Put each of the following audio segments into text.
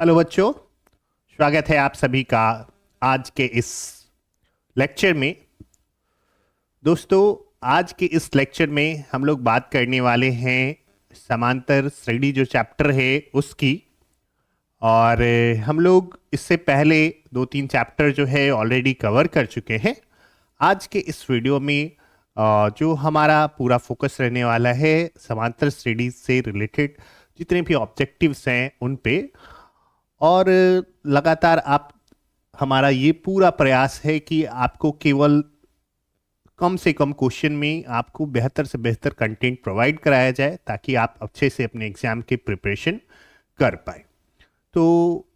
Hello बच्चों, स्वागत है आप सभी का आज के इस लेक्चर में। दोस्तों, आज के इस लेक्चर में हम लोग बात करने वाले हैं समांतर श्रेणी जो चैप्टर है उसकी। और हम लोग इससे पहले दो तीन चैप्टर जो है ऑलरेडी कवर कर चुके हैं। आज के इस वीडियो में जो हमारा पूरा फोकस रहने वाला है समांतर श्रेणी से रिलेटेड जितने भी ऑब्जेक्टिव्स हैं उन पे। और लगातार आप हमारा ये पूरा प्रयास है कि आपको केवल कम से कम क्वेश्चन में आपको बेहतर से बेहतर कंटेंट प्रोवाइड कराया जाए ताकि आप अच्छे से अपने एग्जाम की प्रिपरेशन कर पाए। तो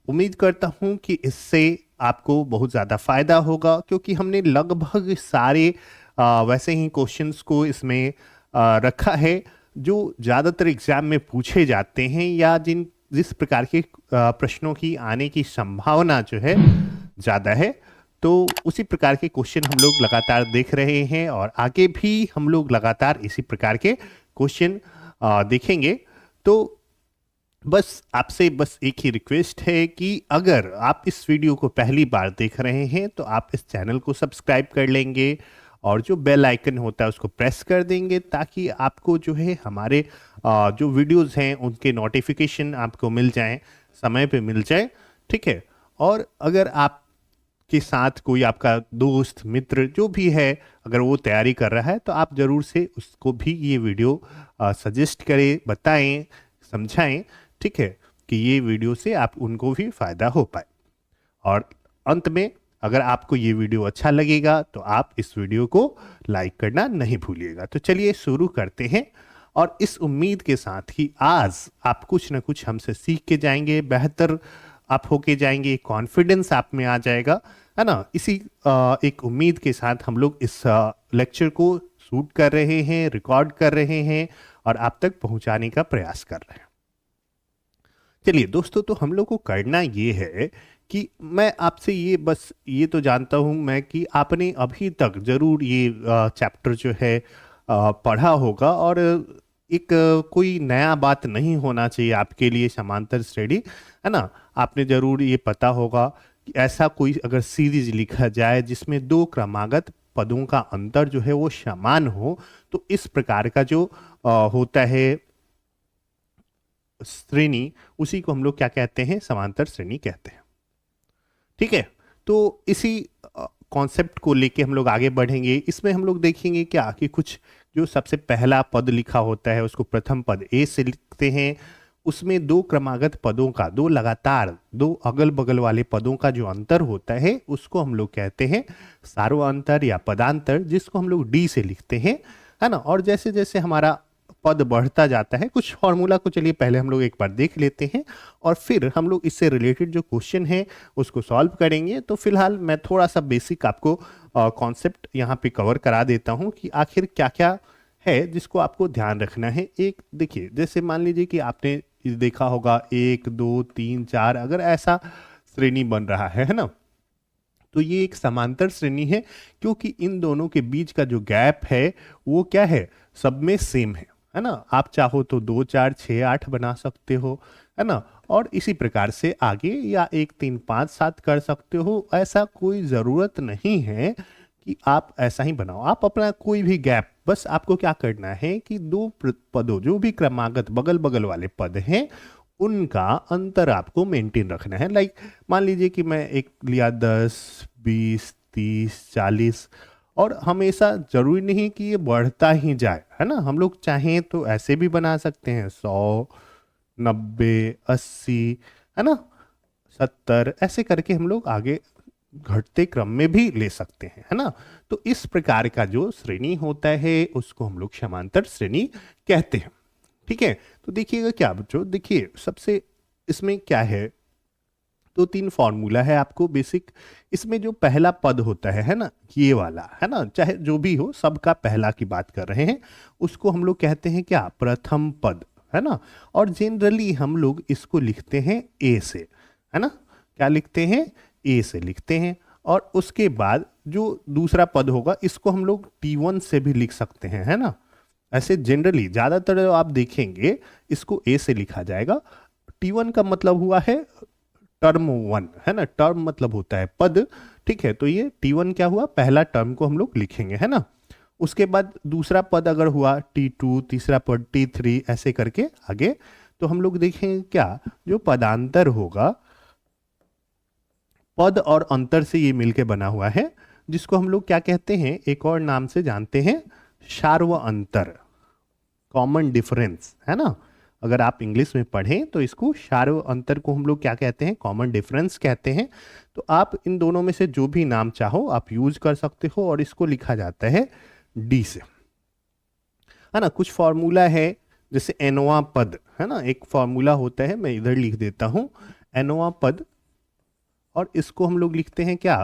उम्मीद करता हूँ कि इससे आपको बहुत ज़्यादा फायदा होगा, क्योंकि हमने लगभग सारे वैसे ही क्वेश्चंस को इसमें रखा है जो ज़्यादातर एग्जाम में पूछे जाते हैं या जिस प्रकार के प्रश्नों की आने की संभावना जो है ज़्यादा है। तो उसी प्रकार के क्वेश्चन हम लोग लगातार देख रहे हैं और आगे भी हम लोग लगातार इसी प्रकार के क्वेश्चन देखेंगे। तो बस आपसे एक ही रिक्वेस्ट है कि अगर आप इस वीडियो को पहली बार देख रहे हैं तो आप इस चैनल को सब्सक्राइब कर लेंगे और जो बेल आइकन होता है उसको प्रेस कर देंगे ताकि आपको जो है हमारे जो वीडियोस हैं उनके नोटिफिकेशन आपको मिल जाएं, समय पे मिल जाए। ठीक है। और अगर आप के साथ कोई आपका दोस्त मित्र जो भी है अगर वो तैयारी कर रहा है तो आप ज़रूर से उसको भी ये वीडियो सजेस्ट करें, बताएं, समझाएं। ठीक है, कि ये वीडियो से आप उनको भी फ़ायदा हो पाए। और अंत में अगर आपको ये वीडियो अच्छा लगेगा तो आप इस वीडियो को लाइक करना नहीं भूलिएगा। तो चलिए शुरू करते हैं, और इस उम्मीद के साथ कि आज आप कुछ ना कुछ हमसे सीख के जाएंगे, बेहतर आप होके जाएंगे, कॉन्फिडेंस आप में आ जाएगा, है ना। इसी एक उम्मीद के साथ हम लोग इस लेक्चर को शूट कर रहे हैं, रिकॉर्ड कर रहे हैं और आप तक पहुंचाने का प्रयास कर रहे हैं। चलिए दोस्तों, तो हम लोग को करना ये है कि मैं आपसे ये तो जानता हूं मैं कि आपने अभी तक जरूर ये चैप्टर जो है पढ़ा होगा और एक कोई नया बात नहीं होना चाहिए आपके लिए समांतर श्रेणी, है ना। आपने जरूर ये पता होगा कि ऐसा कोई अगर सीरीज लिखा जाए जिसमें दो क्रमागत पदों का अंतर जो है वो समान हो तो इस प्रकार का जो होता है श्रेणी, उसी को हम लोग क्या कहते हैं, समांतर श्रेणी कहते हैं। ठीक है। तो इसी कॉन्सेप्ट को लेके हम लोग आगे बढ़ेंगे। इसमें हम लोग देखेंगे क्या कि कुछ जो सबसे पहला पद लिखा होता है उसको प्रथम पद ए से लिखते हैं। उसमें दो क्रमागत पदों का, दो लगातार दो अगल बगल वाले पदों का जो अंतर होता है उसको हम लोग कहते हैं सार्वअंतर या पदांतर, जिसको हम लोग डी से लिखते हैं, है ना। और जैसे जैसे हमारा पद बढ़ता जाता है, कुछ फॉर्मूला को चलिए पहले हम लोग एक बार देख लेते हैं और फिर हम लोग इससे रिलेटेड जो क्वेश्चन है उसको सॉल्व करेंगे। तो फिलहाल मैं थोड़ा सा बेसिक आपको कॉन्सेप्ट यहाँ पे कवर करा देता हूँ कि आखिर क्या क्या है जिसको आपको ध्यान रखना है। एक देखिए, जैसे मान लीजिए कि आपने देखा होगा 1 2 3 4 अगर ऐसा श्रेणी बन रहा है ना, तो ये एक समांतर श्रेणी है, क्योंकि इन दोनों के बीच का जो गैप है वो क्या है, सब में सेम है ना। आप चाहो तो 2 4 6 8 बना सकते हो, है ना। और इसी प्रकार से आगे या 1 3 5 7 कर सकते हो। ऐसा कोई ज़रूरत नहीं है कि आप ऐसा ही बनाओ, आप अपना कोई भी गैप, बस आपको क्या करना है कि दो पदों जो भी क्रमागत बगल बगल वाले पद हैं उनका अंतर आपको मेंटेन रखना है। लाइक मान लीजिए कि मैं एक लिया 10 20 30 40, और हमेशा जरूरी नहीं कि ये बढ़ता ही जाए, है ना। हम लोग चाहें तो ऐसे भी बना सकते हैं 100 90 80, है ना, 70, ऐसे करके हम लोग आगे घटते क्रम में भी ले सकते हैं, है ना। तो इस प्रकार का जो श्रेणी होता है उसको हम लोग समांतर श्रेणी कहते हैं। ठीक है। तो देखिएगा क्या बच्चों, देखिए सबसे इसमें क्या है, तो 3 फॉर्मूला है आपको बेसिक। इसमें जो पहला पद होता है ना, ये वाला, है ना, चाहे जो भी हो सबका पहला की बात कर रहे हैं, उसको हम लोग कहते हैं क्या, प्रथम पद, है ना। और जनरली हम लोग इसको लिखते हैं ए से, है ना। क्या लिखते हैं, ए से लिखते हैं। और उसके बाद जो दूसरा पद होगा इसको हम लोग T1 से भी लिख सकते हैं, है ना। ऐसे जनरली ज़्यादातर आप देखेंगे इसको ए से लिखा जाएगा। T1 का मतलब हुआ है टर्म वन, है ना, टर्म मतलब होता है पद, ठीक है। तो ये T1 क्या हुआ, पहला टर्म को हम लोग लिखेंगे, है ना। उसके बाद दूसरा पद अगर हुआ T2, तीसरा पद T3, ऐसे करके आगे। तो हम लोग देखेंगे क्या, जो पदांतर होगा, पद और अंतर से ये मिलके बना हुआ है, जिसको हम लोग क्या कहते हैं, एक और नाम से जानते हैं, सार्व अंतर, कॉमन डिफरेंस, है ना। अगर आप इंग्लिश में पढ़ें तो इसको सार्व अंतर को हम लोग क्या कहते हैं, कॉमन डिफरेंस कहते हैं। तो आप इन दोनों में से जो भी नाम चाहो आप यूज कर सकते हो, और इसको लिखा जाता है डी से, है ना। कुछ फॉर्मूला है, जैसे एनोवा पद, है ना, एक फॉर्मूला होता है, मैं इधर लिख देता हूं, एनोवा पद, और इसको हम लोग लिखते हैं क्या,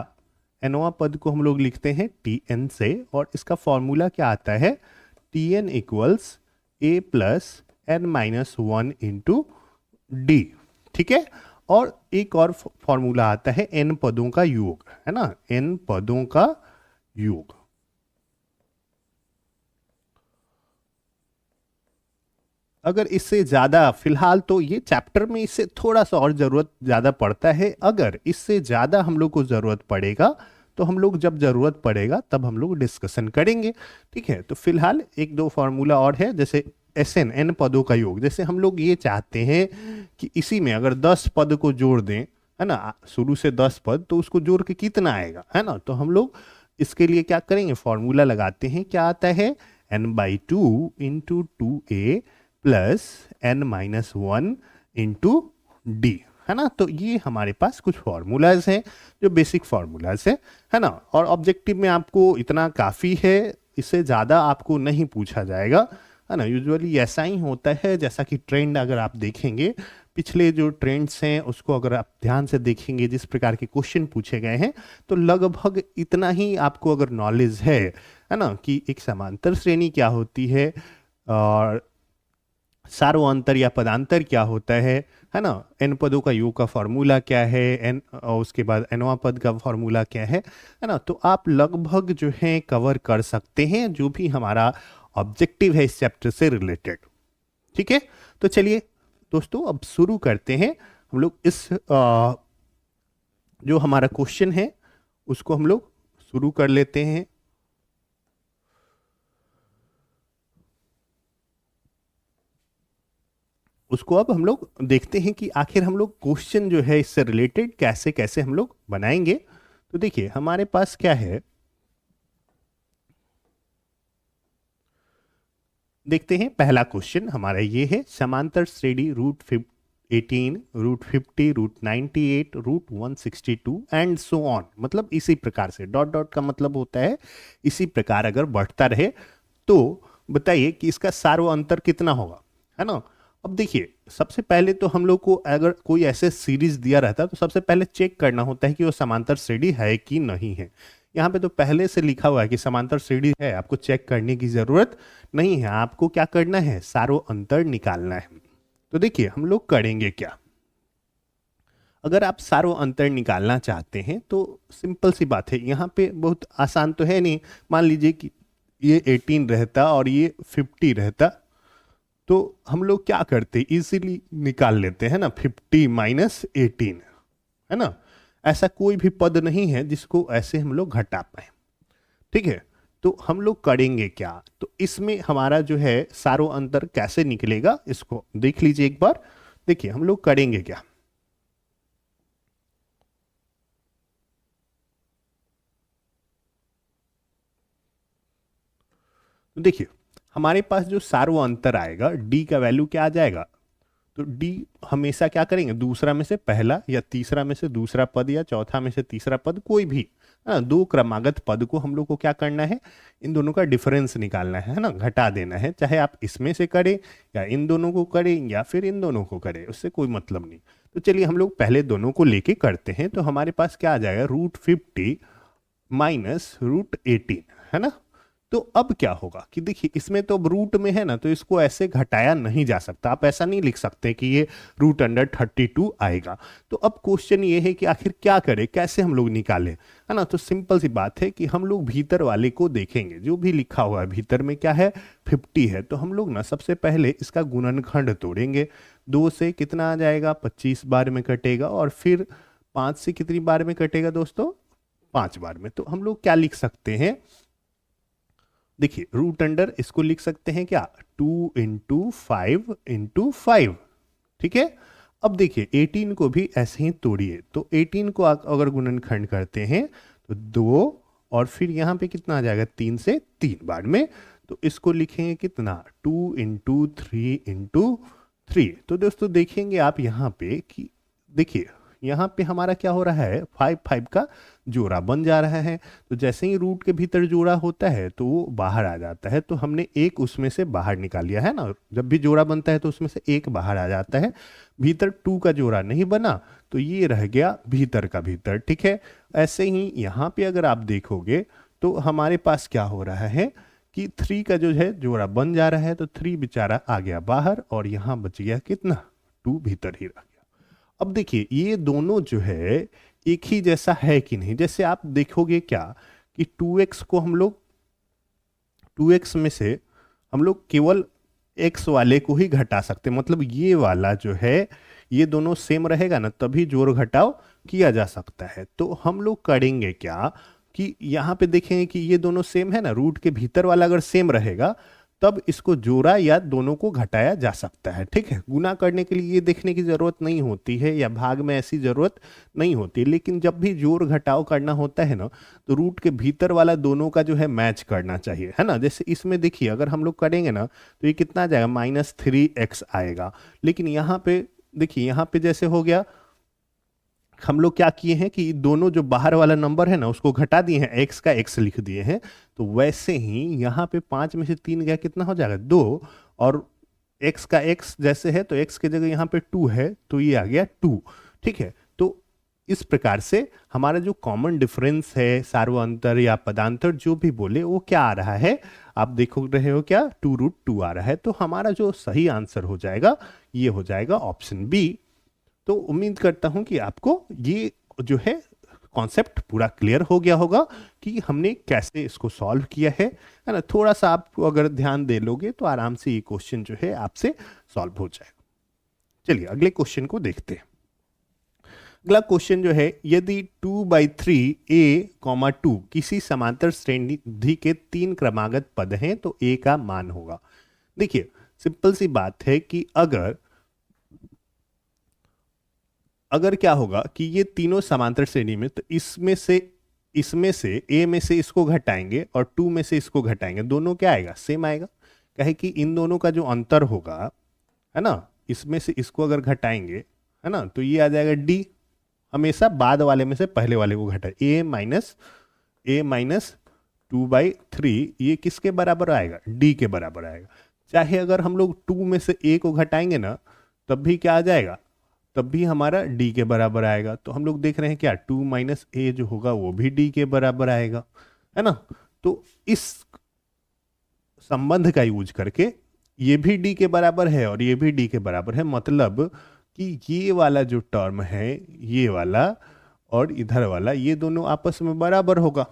एनोवा पद को हम लोग लिखते हैं Tn से, और इसका फॉर्मूला क्या आता है, Tn equals a plus n minus one into d, ठीक है। और एक और फॉर्मूला आता है n पदों का योग, है ना, n पदों का योग। अगर इससे ज्यादा, फिलहाल तो ये चैप्टर में इससे थोड़ा सा और जरूरत ज्यादा पड़ता है, अगर इससे ज्यादा हम लोग को जरूरत पड़ेगा तो हम लोग जब जरूरत पड़ेगा तब हम लोग डिस्कशन करेंगे, ठीक है। तो फिलहाल एक दो फॉर्मूला और है, जैसे Sn, n पदों का योग। जैसे हम लोग ये चाहते हैं कि इसी में अगर 10 पद को जोड़ दें, है ना, शुरू से 10 पद, तो उसको जोड़ के कितना आएगा, है ना। तो हम लोग इसके लिए क्या करेंगे, फॉर्मूला लगाते हैं, क्या आता है, n/2 into 2a plus n minus one into D, है ना। तो ये हमारे पास कुछ फॉर्मूलाज हैं जो बेसिक फॉर्मूलाज है ना। और ऑब्जेक्टिव में आपको इतना काफ़ी है, इससे ज़्यादा आपको नहीं पूछा जाएगा, है ना। यूजुअली ऐसा ही होता है, जैसा कि ट्रेंड अगर आप देखेंगे, पिछले जो ट्रेंड्स हैं उसको अगर आप ध्यान से देखेंगे, जिस प्रकार के क्वेश्चन पूछे गए हैं, तो लगभग इतना ही आपको अगर नॉलेज है ना, कि एक समांतर श्रेणी क्या होती है, और सार्वअंतर या पदांतर क्या होता है ना, एन पदों का योग का फॉर्मूला क्या है, एन, और उसके बाद एनवा पद का फॉर्मूला क्या है ना। तो आप लगभग जो है कवर कर सकते हैं, जो भी हमारा ऑब्जेक्टिव है इस चैप्टर से रिलेटेड, ठीक है। तो चलिए दोस्तों, अब शुरू करते हैं हम लोग इस जो हमारा क्वेश्चन है उसको हम लोग शुरू कर लेते हैं। उसको अब हम लोग देखते हैं कि आखिर हम लोग क्वेश्चन जो है इससे रिलेटेड कैसे कैसे हम लोग बनाएंगे। तो देखिए हमारे पास क्या है, देखते हैं। पहला क्वेश्चन हमारा ये है, समांतर श्रेणी √18, √50, √98, √162 एंड सो ऑन, मतलब इसी प्रकार से, डॉट डॉट का मतलब होता है इसी प्रकार अगर बढ़ता रहे, तो बताइए कि इसका सार्व अंतर कितना होगा, है ना। अब देखिए, सबसे पहले तो हम लोग को अगर कोई ऐसे सीरीज दिया रहता है तो सबसे पहले चेक करना होता है कि वो समांतर श्रेणी है कि नहीं है। यहाँ पे तो पहले से लिखा हुआ है कि समांतर श्रेणी है, आपको चेक करने की जरूरत नहीं है, आपको क्या करना है, सार्व अंतर निकालना है। तो देखिए हम लोग करेंगे क्या, अगर आप सार्व अंतर निकालना चाहते हैं तो सिंपल सी बात है, यहाँ पे बहुत आसान तो है नहीं। मान लीजिए कि ये 18 रहता और ये 50 रहता, तो हम लोग क्या करते, इजीली निकाल लेते हैं ना, 50 माइनस 18, है ना। ऐसा कोई भी पद नहीं है जिसको ऐसे हम लोग घटा पाए, ठीक है। तो हम लोग करेंगे क्या, तो इसमें हमारा जो है सार्व अंतर कैसे निकलेगा इसको देख लीजिए एक बार। देखिए हम लोग करेंगे क्या, तो देखिए हमारे पास जो सार्व अंतर आएगा, डी का वैल्यू क्या आ जाएगा, तो डी हमेशा क्या करेंगे, दूसरा में से पहला या तीसरा में से दूसरा पद या चौथा में से तीसरा पद, कोई भी, है ना, दो क्रमागत पद को हम लोग को क्या करना है, इन दोनों का डिफरेंस निकालना है ना, घटा देना है। चाहे आप इसमें से करें या इन दोनों को करें या फिर इन दोनों को करें, उससे कोई मतलब नहीं। तो चलिए हम लोग पहले दोनों को लेके करते हैं। तो हमारे पास क्या आ जाएगा, √50 माइनस √18, है ना। तो अब क्या होगा कि देखिए इसमें तो अब रूट में है ना, तो इसको ऐसे घटाया नहीं जा सकता, आप ऐसा नहीं लिख सकते कि ये रूट अंडर 32 आएगा। तो अब क्वेश्चन ये है कि आखिर क्या करें, कैसे हम लोग निकालें, है ना। तो सिंपल सी बात है कि हम लोग भीतर वाले को देखेंगे, जो भी लिखा हुआ है भीतर में क्या है 50 है, तो हम लोग ना सबसे पहले इसका गुणनखंड तोड़ेंगे। 2 से कितना आ जाएगा 25 बार में कटेगा, और फिर 5 से कितनी बार में कटेगा दोस्तों 5 बार में। तो हम लोग क्या लिख सकते हैं, देखिए रूट अंडर इसको लिख सकते हैं क्या 2 इंटू 5 इंटू 5, ठीक है। अब देखिए 18 को भी ऐसे ही तोड़िए, तो 18 को अगर गुणनखंड करते हैं तो 2, और फिर यहाँ पे कितना आ जाएगा 3 से 3 बार में, तो इसको लिखेंगे कितना 2 इंटू 3 इंटू 3। तो दोस्तों देखेंगे आप यहाँ पे कि देखिए यहाँ पे हमारा क्या हो रहा है 5 5 का जोड़ा बन जा रहा है। तो जैसे ही रूट के भीतर जोड़ा होता है तो वो बाहर आ जाता है, तो हमने एक उसमें से बाहर निकाल लिया है ना, जब भी जोड़ा बनता है तो उसमें से एक बाहर आ जाता है, भीतर 2 का जोड़ा नहीं बना, तो ये रह गया भीतर का भीतर, ठीक है। ऐसे ही यहाँ पे अगर आप देखोगे तो हमारे पास क्या हो रहा है कि 3 का जो है जोड़ा बन जा रहा है, तो 3 बेचारा आ गया बाहर, और यहाँ बच गया कितना 2 भीतर ही रह गया। अब देखिए ये दोनों जो है एक ही जैसा है कि नहीं, जैसे आप देखोगे क्या कि 2x को हम लोग 2x में से हम लोग केवल x वाले को ही घटा सकते, मतलब ये वाला जो है ये दोनों सेम रहेगा ना, तभी जोड़ घटाव किया जा सकता है। तो हम लोग करेंगे क्या कि यहाँ पे देखेंगे कि ये दोनों सेम है ना, रूट के भीतर वाला अगर सेम रहेगा तब इसको जोड़ा या दोनों को घटाया जा सकता है, ठीक है। गुना करने के लिए ये देखने की जरूरत नहीं होती है, या भाग में ऐसी जरूरत नहीं होती, लेकिन जब भी जोड़ घटाव करना होता है ना, तो रूट के भीतर वाला दोनों का जो है मैच करना चाहिए, है ना। जैसे इसमें देखिए अगर हम लोग करेंगे ना तो ये कितना आ जाएगा -3x आएगा, लेकिन यहाँ पे देखिए यहाँ पे जैसे हो गया, हम लोग क्या किए हैं कि दोनों जो बाहर वाला नंबर है ना उसको घटा दिए हैं, x का x लिख दिए हैं, तो वैसे ही यहाँ पे 5 में से 3 गया कितना हो जाएगा 2, और x का x जैसे है तो x की जगह यहाँ पे 2 है, तो ये आ गया 2, ठीक है। तो इस प्रकार से हमारा जो कॉमन डिफरेंस है, सार्वअंतर या पदांतर जो भी बोले, वो क्या आ रहा है आप देखो रहे हो क्या 2√2 आ रहा है। तो हमारा जो सही आंसर हो जाएगा ये हो जाएगा ऑप्शन बी। तो उम्मीद करता हूं कि आपको ये जो है कॉन्सेप्ट पूरा क्लियर हो गया होगा कि हमने कैसे इसको सॉल्व किया है ना। थोड़ा सा आप अगर ध्यान दे लोगे तो आराम से ये क्वेश्चन जो है आपसे सॉल्व हो जाएगा। चलिए अगले क्वेश्चन को देखते हैं। अगला क्वेश्चन जो है, यदि 2/3 a, 2 किसी समांतर श्रेणी के 3 क्रमागत पद हैं तो a का मान होगा। देखिए सिंपल सी बात है कि अगर क्या होगा कि ये तीनों समांतर श्रेणी में, तो इसमें से a में से इसको घटाएंगे और 2 में से इसको घटाएंगे, दोनों क्या आएगा सेम आएगा। कहे कि इन दोनों का जो अंतर होगा है ना, इसमें से इसको अगर घटाएंगे है ना, तो ये आ जाएगा d। हमेशा बाद वाले में से पहले वाले को घटाए, a माइनस 2/3 ये किसके बराबर आएगा d के बराबर आएगा। चाहे अगर हम लोग 2 में से a को घटाएंगे ना तब भी क्या आ जाएगा, तब भी हमारा d के बराबर आएगा। तो हम लोग देख रहे हैं क्या 2 माइनस a जो होगा वो भी d के बराबर आएगा, है ना। तो इस संबंध का यूज करके ये भी d के बराबर है और ये भी d के बराबर है, मतलब कि ये वाला जो टर्म है ये वाला और इधर वाला ये दोनों आपस में बराबर होगा,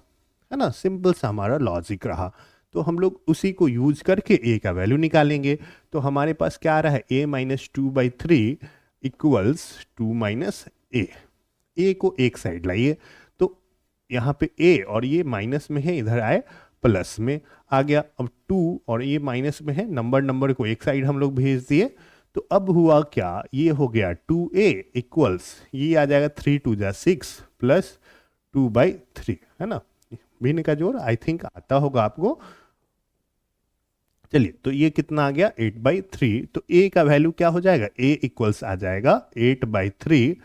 है ना। सिंपल सा हमारा लॉजिक रहा। तो हम लोग उसी को यूज करके a का वैल्यू निकालेंगे। तो हमारे पास क्या आ रहा है a minus 2/3 equals 2 minus a को एक साइड लाइए, तो यहाँ पे a और ये माइनस में है, इधर आए प्लस में आ गया। अब 2 और ये माइनस में है, नंबर को एक साइड हम लोग भेज दिए। तो अब हुआ क्या, ये हो गया 2a इक्वल्स ये आ जाएगा 3 2 जा 6 प्लस 2/3, है ना। भिन्न का जोड़ आई थिंक आता होगा आपको। चलिए तो ये कितना आ गया 8/3। तो a का वैल्यू क्या हो जाएगा, a इक्वल्स आ जाएगा 8/3,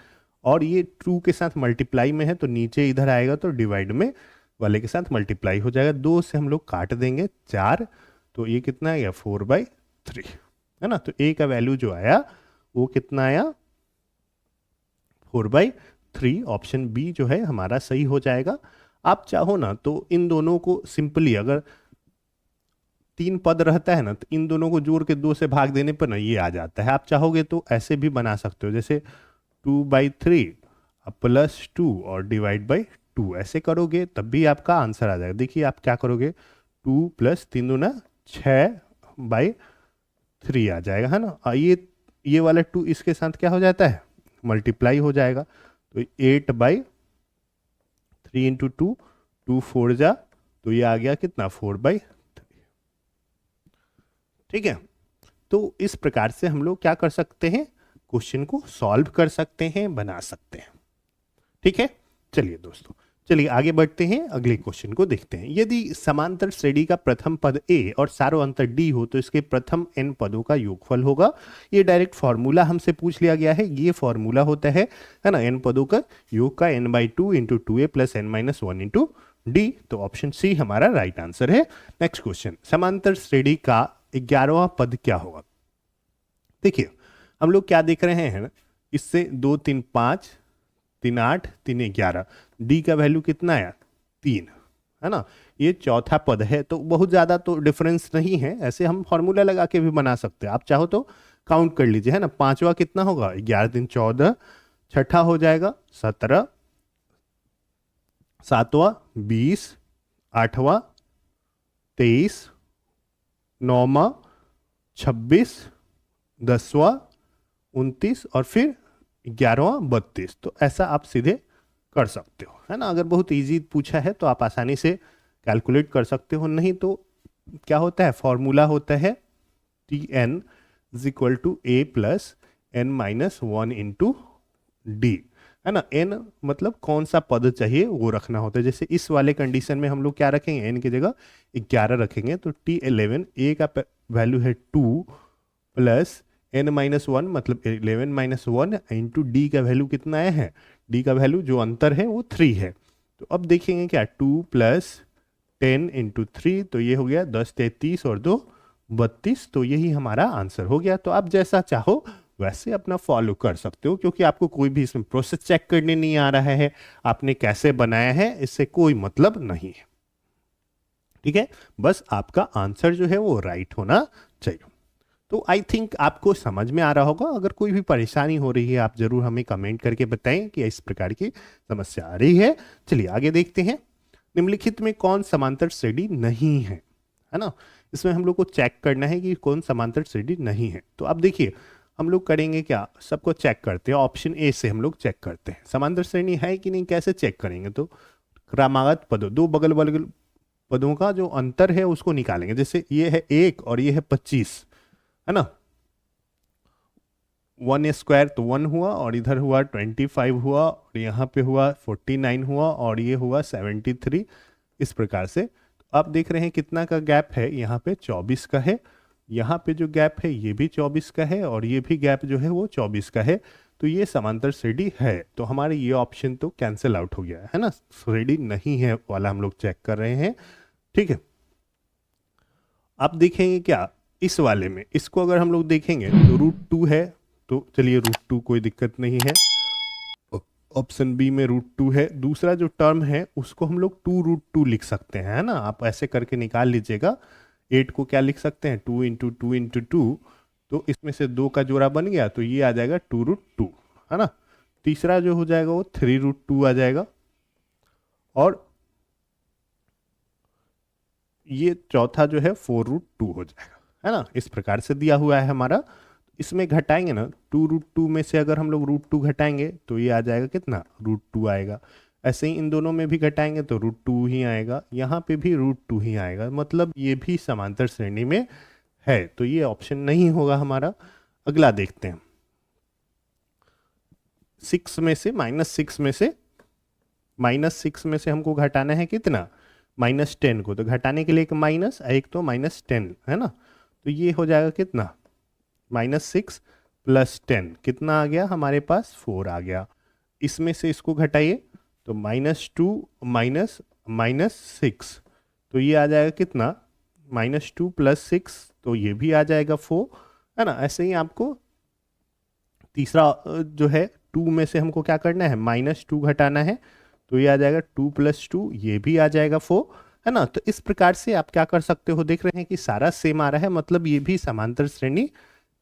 और ये 2 के साथ मल्टीप्लाई में है तो नीचे इधर आएगा तो डिवाइड में वाले के साथ मल्टीप्लाई हो जाएगा। 2 से हम लोग काट देंगे 4, तो ये कितना आएगा 4/3, है ना। तो a का वैल्यू जो आया वो कितना आया 4/3। ऑप्शन बी जो है हमारा सही हो जाएगा। आप चाहो ना तो इन दोनों को सिंपली अगर तीन पद रहता है ना, तो इन दोनों को जोड़ के 2 से भाग देने पर ना ये आ जाता है। आप चाहोगे तो ऐसे भी बना सकते हो, जैसे 2/3 +2 और /2 ऐसे करोगे तब भी आपका आंसर आ जाएगा। देखिए आप क्या करोगे, 2 + 3 दूना 6/3 आ जाएगा, है ना। और ये वाला 2 इसके साथ क्या हो जाता है, मल्टीप्लाई हो जाएगा। तो 8/3 इंटू 2, 2 4 जा, तो ये आ गया कितना, 4/3। ठीक है, तो इस प्रकार से हम लोग क्या कर सकते हैं, क्वेश्चन को सॉल्व कर सकते हैं, बना सकते हैं। ठीक है, चलिए दोस्तों, चलिए आगे बढ़ते हैं, अगले क्वेश्चन को देखते हैं। यदि समांतर श्रेणी का प्रथम पद a और सारो अंतर d हो तो इसके प्रथम n पदों का योगफल होगा। ये डायरेक्ट फॉर्मूला हमसे पूछ लिया गया है, ये फॉर्मूला होता है ना, n पदों का योग का n/2 into 2a + n-1 into d। तो ऑप्शन सी हमारा राइट आंसर है। नेक्स्ट क्वेश्चन, समांतर श्रेणी का 11वां पद क्या होगा। देखिए हम लोग क्या देख रहे हैं ना, इससे 2 3 5 3 8 3 11, डी का वैल्यू कितना है, 3, है ना। ये चौथा पद है, तो बहुत ज़्यादा तो डिफरेंस नहीं है, ऐसे हम फॉर्मूला लगा के भी बना सकते हैं। आप चाहो तो काउंट कर लीजिए, है ना। पांचवा कितना होगा, 11 3 14, छठा हो जाएगा 17, सातवां 20, आठवां 23, नौवां 26, 10वां 29 और फिर 11वां 32। तो ऐसा आप सीधे कर सकते हो, है ना। अगर बहुत इजी पूछा है तो आप आसानी से कैलकुलेट कर सकते हो, नहीं तो क्या होता है, फॉर्मूला होता है Tn = a + n-1 into D, है ना। n मतलब कौन सा पद चाहिए वो रखना होता है। जैसे इस वाले कंडीशन में हम लोग क्या रखेंगे, n की जगह 11 रखेंगे, तो T11 a का वैल्यू है 2 + n-1 मतलब 11-1 इंटू डी का वैल्यू कितना है, डी का वैल्यू जो अंतर है वो 3 है। तो अब देखेंगे क्या, 2 + 10 इंटू 3, तो ये हो गया 10 33 और 2 32, तो यही हमारा आंसर हो गया। तो आप जैसा चाहो वैसे अपना फॉलो कर सकते हो, क्योंकि आपको कोई भी इसमें प्रोसेस चेक करने नहीं आ रहा है, आपने कैसे बनाया है इससे कोई मतलब नहीं है। ठीक है, बस आपका आंसर जो है वो राइट होना चाहिए। तो आई थिंक आपको समझ में आ रहा होगा। अगर कोई भी परेशानी हो रही है आप जरूर हमें कमेंट करके बताएं कि इस प्रकार की समस्या आ रही है। चलिए आगे देखते हैं, निम्नलिखित में कौन समांतर श्रेणी नहीं है ना। इसमें हम लोग को चेक करना है कि कौन समांतर श्रेणी नहीं है। तो अब देखिए हम लोग करेंगे क्या, सबको चेक करते हैं, ऑप्शन ए से हम लोग चेक करते हैं समांतर श्रेणी है कि नहीं। कैसे चेक करेंगे, तो क्रमागत पदों, दो बगल बगल पदों का जो अंतर है उसको निकालेंगे। जैसे ये है 1 और ये है 25, है ना। 1² तो 1 हुआ, और इधर हुआ 25 हुआ, और यहाँ पे हुआ 49 हुआ, और ये हुआ 73। इस प्रकार से आप देख रहे हैं कितना का गैप है, यहाँ पे 24 का है, यहाँ पे जो गैप है ये भी 24 का है, और ये भी गैप जो है वो 24 का है। तो ये समांतर श्रेणी है। तो हमारे ये ऑप्शन तो कैंसिल आउट हो गया है ना, श्रेणी नहीं है वाला हम लोग चेक कर रहे हैं। ठीक है, आप देखेंगे क्या इस वाले में, इसको अगर हम लोग देखेंगे तो √2 है, तो चलिए √2 कोई दिक्कत नहीं है। ऑप्शन बी में √2 है। दूसरा जो टर्म है उसको हम लोग 2√2 लिख सकते हैं, है ना। आप ऐसे करके निकाल लीजिएगा। 8 को क्या लिख सकते हैं, 2 × 2 × 2, तो इसमें से 2 का जोड़ा बन गया, तो ये आ जाएगा 2√2, है ना। तीसरा जो हो जाएगा वो 3√2 आ जाएगा, और ये चौथा जो है 4√2 हो जाएगा, है ना। इस प्रकार से दिया हुआ है हमारा। इसमें घटाएंगे ना, 2√2 में से अगर हम लोग √2 घटाएंगे तो ये आ जाएगा कितना, √2 आएगा। ऐसे ही इन दोनों में भी घटाएंगे तो √2 ही आएगा, यहाँ पे भी √2 ही आएगा, मतलब ये भी समांतर श्रेणी में है। तो ये ऑप्शन नहीं होगा हमारा। अगला देखते हैं, 6 में से -6 में से -6 में से हमको घटाना है कितना, -10 को। तो घटाने के लिए एक माइनस, एक तो -10, है ना। तो ये हो जाएगा कितना, -6 + 10 कितना आ गया हमारे पास, 4 आ गया। इसमें से इसको घटाइए तो -2 -6, तो ये आ जाएगा कितना, -2 + 6, तो ये भी आ जाएगा 4, है ना। ऐसे ही आपको तीसरा जो है 2 में से हमको क्या करना है, -2 घटाना है, तो ये आ जाएगा 2 + 2, ये भी आ जाएगा 4, है ना। तो इस प्रकार से आप क्या कर सकते हो, देख रहे हैं कि सारा सेम आ रहा है, मतलब ये भी समांतर श्रेणी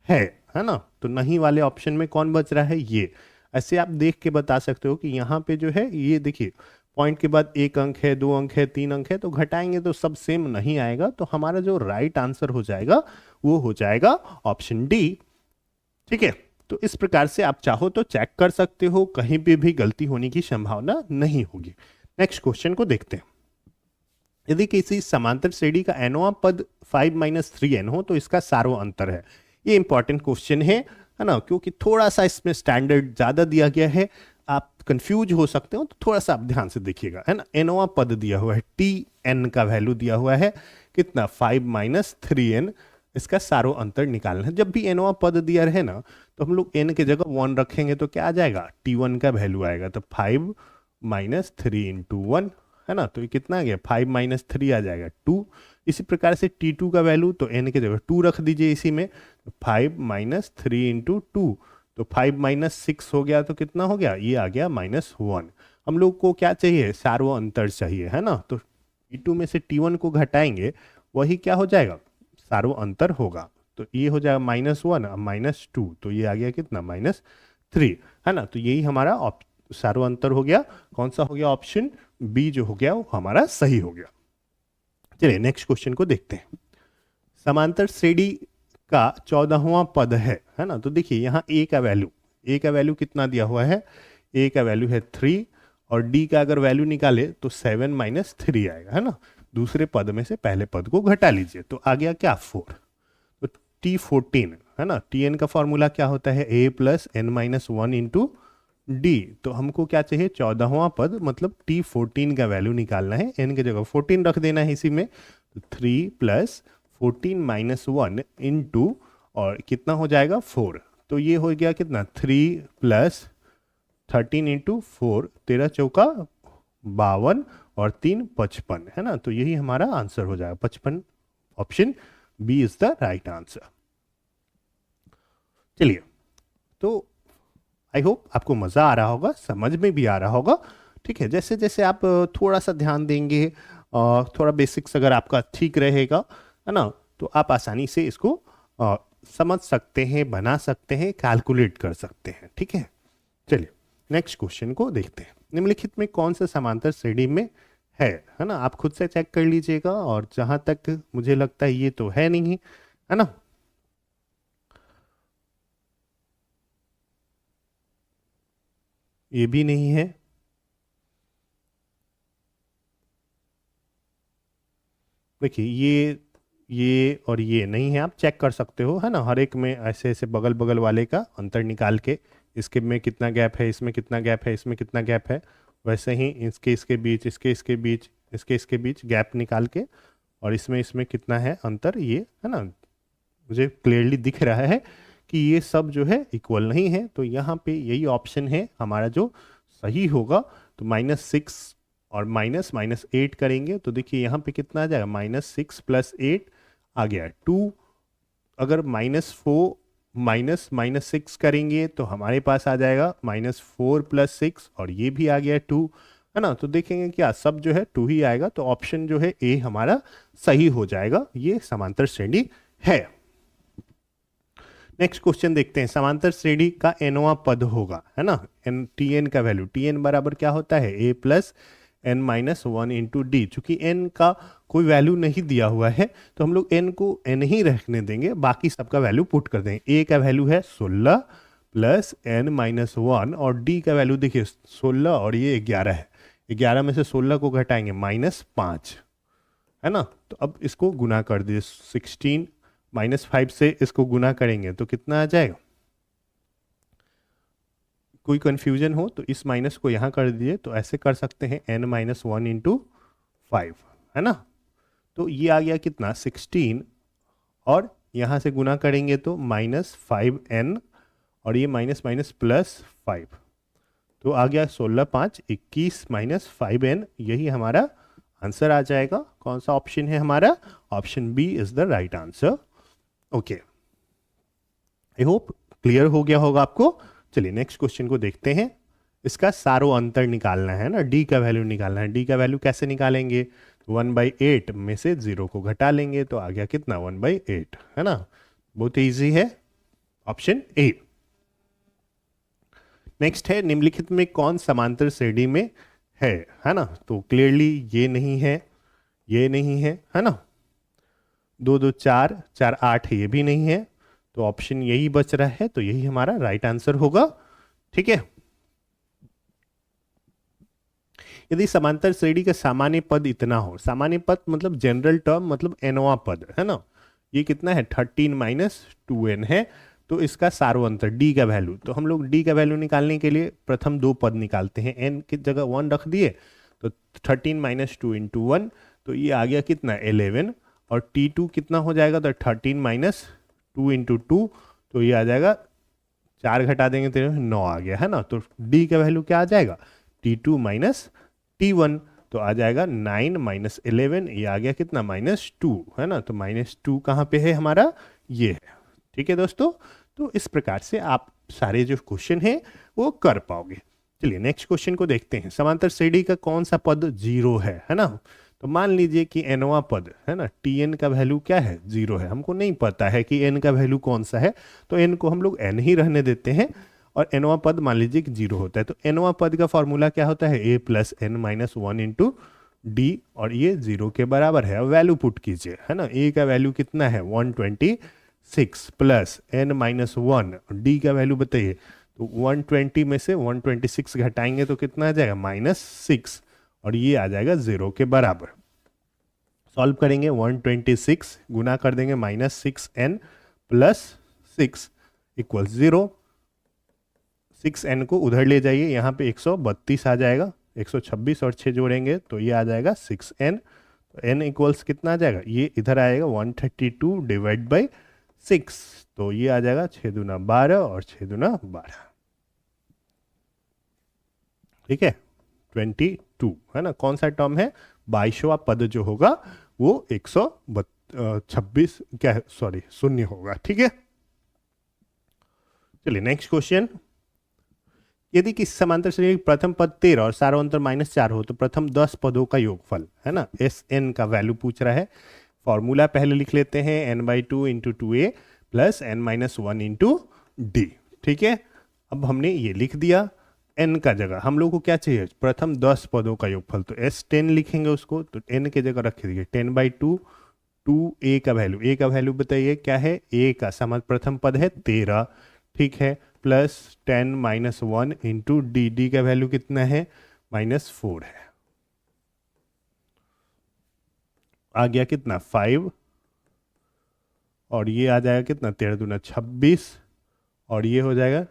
है ना। तो नहीं वाले ऑप्शन में कौन बच रहा है, ये। ऐसे आप देख के बता सकते हो कि यहाँ पे जो है ये देखिए पॉइंट के बाद 1 अंक है, 2 अंक है, 3 अंक है, तो घटाएंगे तो सब सेम नहीं आएगा। तो हमारा जो राइट आंसर हो जाएगा वो हो जाएगा ऑप्शन डी। ठीक है, तो इस प्रकार से आप चाहो तो चेक कर सकते हो, कहीं पे भी गलती होने की संभावना नहीं होगी। नेक्स्ट क्वेश्चन को देखते हैं। यदि किसी समांतर श्रेणी का nवां पद 5-3n हो तो इसका सारो अंतर है। ये इंपॉर्टेंट क्वेश्चन है ना, क्योंकि थोड़ा सा इसमें स्टैंडर्ड ज्यादा दिया गया है, आप कंफ्यूज हो सकते हो, तो थोड़ा सा आप ध्यान से देखिएगा, है ना। nवां पद दिया हुआ है, tn का वैल्यू दिया हुआ है कितना, 5-3n। इसका सारो अंतर निकालना है। जब भी nवां पद दिया रहे ना, तो हम लोग n की जगह 1 रखेंगे तो क्या आ जाएगा, t1 का वैल्यू आएगा। तो 5-3 इंटू 1, है ना। तो ये कितना आ गया, 5-3 आ जाएगा 2। इसी प्रकार से t2 का वैल्यू, तो n की जगह 2 रख दीजिए इसी में, 5-3 इंटू 2, तो 5-6 हो गया, तो कितना हो गया, ये आ गया -1। हम लोग को क्या चाहिए, सारो अंतर चाहिए, है ना। तो t2 में से t1 को घटाएंगे, वही क्या हो जाएगा, सारो अंतर होगा। तो ये हो जाएगा -1 अब -2, तो ये आ गया कितना, -3, है ना। तो यही हमारा सारो अंतर हो गया। कौन सा हो गया, ऑप्शन बी जो हो गया वो हमारा सही हो गया। चलिए नेक्स्ट क्वेश्चन को देखते हैं। समांतर श्रेणी का 14वां पद है ना। तो देखिए यहाँ ए का वैल्यू कितना दिया हुआ है, ए का वैल्यू है 3, और डी का अगर वैल्यू निकाले तो 7-3 आएगा, है ना। दूसरे पद में से पहले पद को घटा लीजिए, तो आ गया क्या, 4। तो T14, है ना। Tn का फॉर्मूला क्या होता है, a plus n-1 into D. तो हमको क्या चाहिए, 14वां पद, मतलब T14 का वैल्यू निकालना है। n की जगह 14 रख देना है इसी में, तो 3 प्लस 14-1 इंटू, और कितना हो जाएगा, 4। तो ये हो गया कितना, 3 प्लस 13 इंटू 4, 13 चौका 52 और 3 55, है ना। तो यही हमारा आंसर हो जाएगा 55। Option B is the right answer. चलिए, तो आई होप आपको मज़ा आ रहा होगा, समझ में भी आ रहा होगा। ठीक है, जैसे जैसे आप थोड़ा सा ध्यान देंगे, थोड़ा बेसिक्स अगर आपका ठीक रहेगा, है ना, तो आप आसानी से इसको समझ सकते हैं, बना सकते हैं, कैलकुलेट कर सकते हैं। ठीक है, चलिए नेक्स्ट क्वेश्चन को देखते हैं। निम्नलिखित में कौन सा समांतर श्रेणी में है ना। आप खुद से चेक कर लीजिएगा, और जहां तक मुझे लगता है ये तो है नहीं, है ना। ये भी नहीं है, देखिए ये और ये नहीं है। आप चेक कर सकते हो, है ना, हर एक में ऐसे ऐसे बगल बगल वाले का अंतर निकाल के, इसके में कितना गैप है, इसमें कितना गैप है, इसमें कितना गैप है, वैसे ही इसके बीच, इसके बीच, इसके बीच गैप निकाल के, और इसमें इसमें कितना है अंतर, ये, है ना, मुझे क्लियरली दिख रहा है कि ये सब जो है इक्वल नहीं है। तो यहाँ पे यही ऑप्शन है हमारा जो सही होगा। तो -6 और -8 करेंगे, तो देखिए यहाँ पे कितना आ जाएगा, -6 + 8 आ गया 2। अगर -4 -6 करेंगे तो हमारे पास आ जाएगा -4 + 6, और ये भी आ गया 2, है ना। तो देखेंगे क्या, सब जो है 2 ही आएगा। तो ऑप्शन जो है ए हमारा सही हो जाएगा, ये समांतर श्रेणी है। नेक्स्ट क्वेश्चन देखते हैं। समांतर श्रेणी का nवां पद होगा, है ना, Tn का वैल्यू, Tn बराबर क्या होता है, a plus n-1 into D. चूंकि n का कोई वैल्यू नहीं दिया हुआ है, तो हम लोग n को n ही रखने देंगे, बाकी सबका वैल्यू पुट कर देंगे। a का वैल्यू है 16 प्लस n-1, और d का वैल्यू देखिए 16 और ये 11 है। 11 में से 16 को घटाएंगे -5, है ना। तो अब इसको गुना कर दीजिए, 16 -5 से इसको गुना करेंगे तो कितना आ जाएगा। कोई कंफ्यूजन हो तो इस माइनस को यहाँ कर दीजिए, तो ऐसे कर सकते हैं n-1 इंटू 5, है ना। तो ये आ गया कितना, 16, और यहाँ से गुना करेंगे तो -5n, और ये माइनस माइनस +5, तो आ गया 16 5 21 -5n। यही हमारा आंसर आ जाएगा। कौन सा ऑप्शन है हमारा, option B is the right answer. Okay, I hope clear हो गया होगा आपको। चलिए नेक्स्ट क्वेश्चन को देखते हैं। इसका सारो अंतर निकालना है ना, डी का वैल्यू निकालना है। डी का वैल्यू कैसे निकालेंगे, 1/8 में से 0 को घटा लेंगे तो आ गया कितना 1/8, है ना। बहुत इजी है, ऑप्शन ए। नेक्स्ट है निम्नलिखित में कौन समांतर श्रेणी में है ना। तो क्लियरली ये नहीं है, ये नहीं है ना। 2 2 4 4 8 ये भी नहीं है, तो ऑप्शन यही बच रहा है, तो यही हमारा राइट आंसर होगा। ठीक है। यदि समांतर श्रेणी का सामान्य पद इतना हो, सामान्य पद मतलब जनरल टर्म मतलब nवां पद, है ना। ये कितना है 13 माइनस 2n है, तो इसका सार्वंतर d का वैल्यू, तो हम लोग d का वैल्यू निकालने के लिए प्रथम दो पद निकालते हैं, n की जगह 1 रख दिए, तो 13 माइनस 2 इंटू 1, तो ये आ गया कितना 11, और t2 कितना हो जाएगा, तो 13 माइनस 2 इंटू 2, तो ये आ जाएगा 4 घटा देंगे तो 9 आ गया, है ना। तो d का वैल्यू क्या आ जाएगा t2 माइनस t1, तो आ जाएगा 9 माइनस 11, ये आ गया कितना -2, है ना। तो -2 कहाँ पे है हमारा, ये है। ठीक है दोस्तों, तो इस प्रकार से आप सारे जो क्वेश्चन हैं वो कर पाओगे। चलिए नेक्स्ट क्वेश्चन को देखते हैं। समांतर श्रेणी का कौन सा पद 0 है ना। तो मान लीजिए कि nवां पद, है ना, tn का वैल्यू क्या है 0 है, हमको नहीं पता है कि n का वैल्यू कौन सा है, तो n को हम लोग n ही रहने देते हैं, और nवां पद मान लीजिए कि 0 होता है, तो nवां पद का फॉर्मूला क्या होता है a plus n minus 1 into D, और ये 0 के बराबर है। अब वैल्यू पुट कीजिए, है ना। a का वैल्यू कितना है 126 प्लस n माइनस 1, डी का वैल्यू बताइए, तो 120 में से 126 घटाएंगे तो कितना आ जाएगा -6, और ये आ जाएगा 0 के बराबर। सॉल्व करेंगे, 126 गुना कर देंगे -6n प्लस 6 इक्वल 0, 6n को उधर ले जाइए, यहाँ पे 132 आ जाएगा, 126 और 6 जोड़ेंगे तो ये आ जाएगा 6n, तो n इक्वल्स कितना आ जाएगा, ये इधर आएगा 132 डिवाइड बाई 6, तो ये आ जाएगा 6 दूना 12 और 6 दूना 12। ठीक है 22, है ना। कौन सा टर्म है, 22वां पद जो होगा वो 126 क्या है, सॉरी 0 होगा। ठीक है, चलिए नेक्स्ट क्वेश्चन। यदि किसी समांतर श्रेणी प्रथम पद 13 और सार्वंतर -4 हो तो प्रथम 10 पदों का योगफल, है ना, एस एन का वैल्यू पूछ रहा है। फॉर्मूला पहले लिख लेते हैं, n/2 into 2a plus n-1 into d. ठीक है, अब हमने ये लिख दिया, n का जगह हम लोग को क्या चाहिए, प्रथम 10 पदों का योगफल, तो s10 लिखेंगे उसको, तो n के जगह रख दीजिए 10/2, 2a का वैल्यू, a का वैल्यू बताइए क्या है, a का समान प्रथम पद है 13, ठीक है, plus 10 minus 1 into D, D का वैल्यू कितना है -4 है, आ गया कितना 5, और ये आ जाएगा कितना 13 दूना 26, और ये हो जाएगा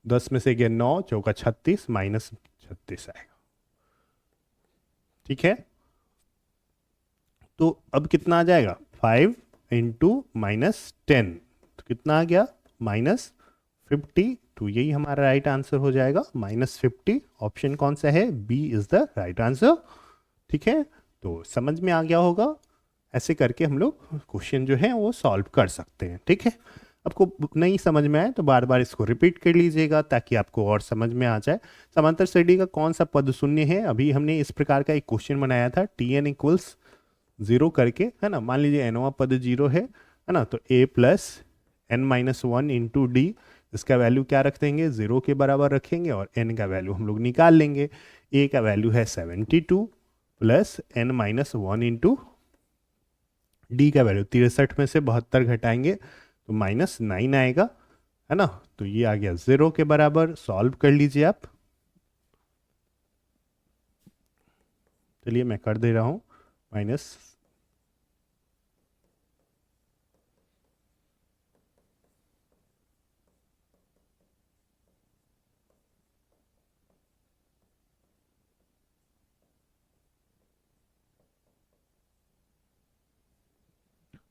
10 में से गया 9 चौका 36 -36 आएगा। ठीक है, तो अब कितना आ जाएगा 5 इंटू -10, तो कितना आ गया -50, तो यही हमारा राइट आंसर हो जाएगा -50। ऑप्शन कौन सा है, B is the right answer. ठीक है, तो समझ में आ गया होगा, ऐसे करके हम लोग क्वेश्चन जो है वो सॉल्व कर सकते हैं। ठीक है, आपको नहीं समझ में आए तो बार बार इसको रिपीट कर लीजिएगा ताकि आपको और समझ में आ जाए। समांतर श्रेणी का कौन सा पद शून्य है, अभी हमने इस प्रकार का एक क्वेश्चन बनाया था, tn इक्वल्स 0 करके, है ना। मान लीजिए nवां पद 0 है ना, तो a plus n-1 into D, इसका वैल्यू क्या रख देंगे 0 के बराबर रखेंगे, और n का वैल्यू हम लोग निकाल लेंगे। a का वैल्यू है 72 प्लस n-1 इंटू डी का वैल्यू 63 में से 72 घटाएंगे तो -9 आएगा, है ना। तो ये आ गया 0 के बराबर। सॉल्व कर लीजिए आप, चलिए मैं कर दे रहा हूं माइनस,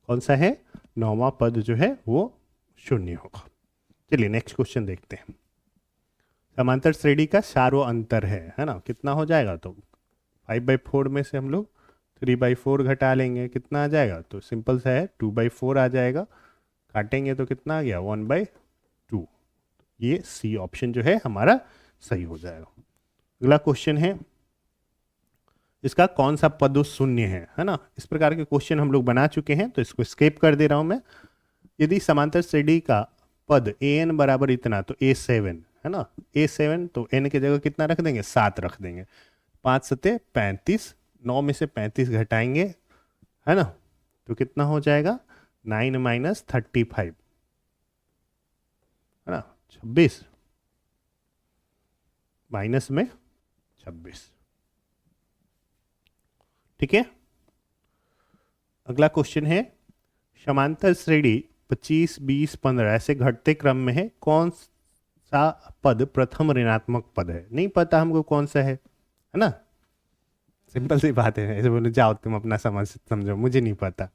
कौन सा है, 9वां पद जो है वो 0 होगा। चलिए नेक्स्ट क्वेश्चन देखते हैं। समांतर श्रेणी का सारो अंतर है ना, कितना हो जाएगा, तो 5/4 में से हम लोग 3/4 घटा लेंगे, कितना आ जाएगा, तो सिंपल सा है 2/4 आ जाएगा, काटेंगे तो कितना आ गया 1/2। ये सी ऑप्शन जो है हमारा सही हो जाएगा। अगला क्वेश्चन है, इसका कौन सा पद शून्य है ना। इस प्रकार के क्वेश्चन हम लोग बना चुके हैं, तो इसको स्किप कर दे रहा हूं मैं। यदि समांतर श्रेणी का पद ए एन बराबर इतना, तो A7 है ना, A7, तो n की जगह कितना रख देंगे, 7 रख देंगे। 5 सते 35, 9 में से 35 घटाएंगे है ना, तो कितना हो जाएगा 9 माइनस 35 है ना, 26 माइनस में 26। ठीक है। अगला क्वेश्चन है, समांतर श्रेणी 25, 20, 15 ऐसे घटते क्रम में है, कौन सा पद प्रथम ऋणात्मक पद है। नहीं पता हमको कौन सा है ना, सिंपल सी बात है। ऐसे बोले जाओ तुम अपना समझो, मुझे नहीं पता।